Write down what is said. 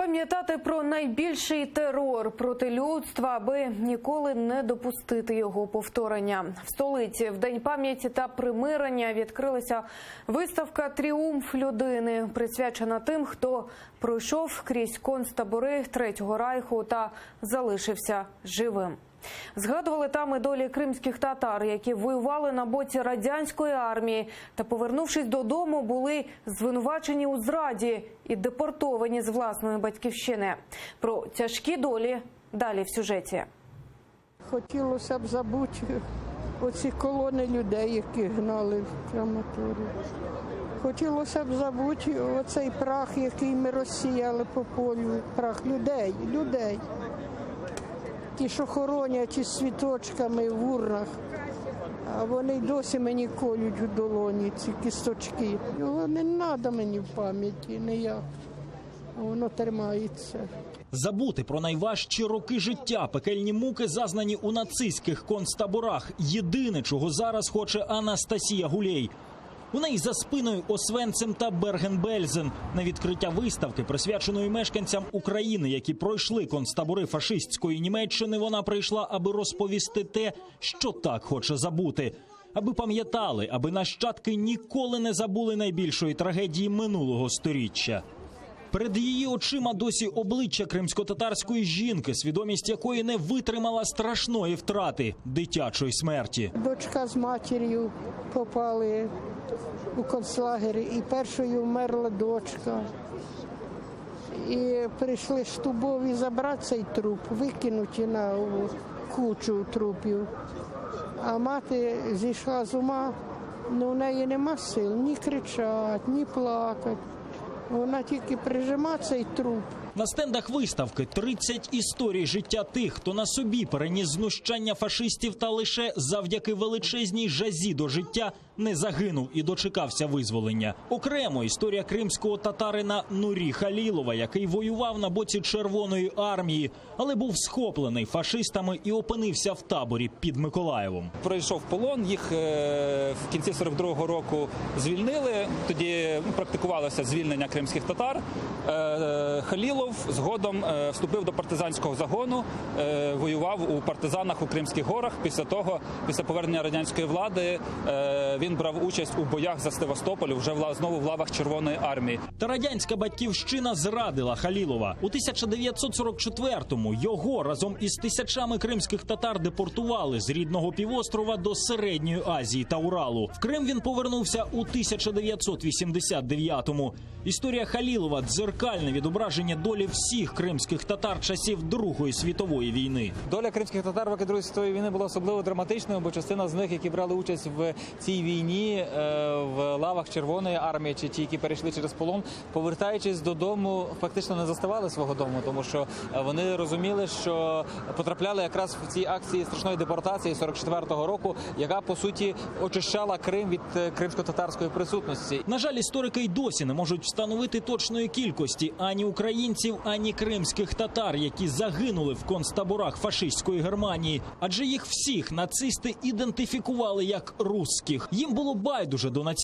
Пам'ятати про найбільший терор проти людства, аби ніколи не допустити його повторення. В столиці в День пам'яті та примирення відкрилася виставка «Тріумф людини», присвячена тим, хто пройшов крізь концтабори Третього Райху та залишився живим. Згадували там і долі кримських татар, які воювали на боці радянської армії та, повернувшись додому, були звинувачені у зраді і депортовані з власної батьківщини. Про тяжкі долі далі в сюжеті. Хотілося б забути оці колони людей, які гнали в Краматорію. Хотілося б забути оцей прах, який ми розсіяли по полю. Прах людей. Ті, що хоронять із світочками в урнах, а вони й досі мені колють у долоні, ці кісточки. Його не треба мені в пам'яті, ніяк. Воно тримається. Забути про найважчі роки життя, пекельні муки, зазнані у нацистських концтаборах. Єдине, чого зараз хоче Анастасія Гулей. У неї за спиною Освенцим та Берген-Бельзен. На відкриття виставки, присвяченої мешканцям України, які пройшли концтабори фашистської Німеччини, вона прийшла, аби розповісти те, що так хоче забути. Аби пам'ятали, аби нащадки ніколи не забули найбільшої трагедії минулого сторіччя. Перед її очима досі обличчя кримсько-татарської жінки, свідомість якої не витримала страшної втрати – дитячої смерті. Дочка з матір'ю попали у концлагері, і першою вмерла дочка. І прийшли штубові забрати цей труп, викинути на кучу трупів. А мати зійшла з ума, у неї нема сил ні кричати, ні плакати. Вона тільки прижима цей труп. На стендах виставки 30 історій життя тих, хто на собі переніс знущання фашистів та лише завдяки величезній жазі до життя не загинув і дочекався визволення. Окремо історія кримського татарина Нурі Халілова, який воював на боці Червоної армії, але був схоплений фашистами і опинився в таборі під Миколаєвом. Пройшов полон, їх в кінці 42-го року звільнили, тоді практикувалося звільнення кримських татар. Халілов згодом вступив до партизанського загону, воював у партизанах у Кримських горах. Після повернення радянської влади, він брав участь у боях за Севастополь, вже знову в лавах Червоної армії. Та радянська батьківщина зрадила Халілова. У 1944-му його разом із тисячами кримських татар депортували з рідного півострова до Середньої Азії та Уралу. В Крим він повернувся у 1989-му. Історія Халілова – дзеркальне відображення долі всіх кримських татар часів Другої світової війни. Доля кримських татар в роки Другої світової війни була особливо драматичною, бо частина з них, які брали участь в цій війні в лавах Червоної армії, чи ті, які перейшли через полон, повертаючись додому, фактично не заставали свого дому, тому що вони розуміли, що потрапляли якраз в ці акції страшної депортації 44-го року, яка, по суті, очищала Крим від кримсько-татарської присутності. На жаль, історики й досі не можуть встановити точної кількості ані українців, ані кримських татар, які загинули в концтаборах фашистської Германії. Адже їх всіх нацисти ідентифікували як русських. Їм було байдуже до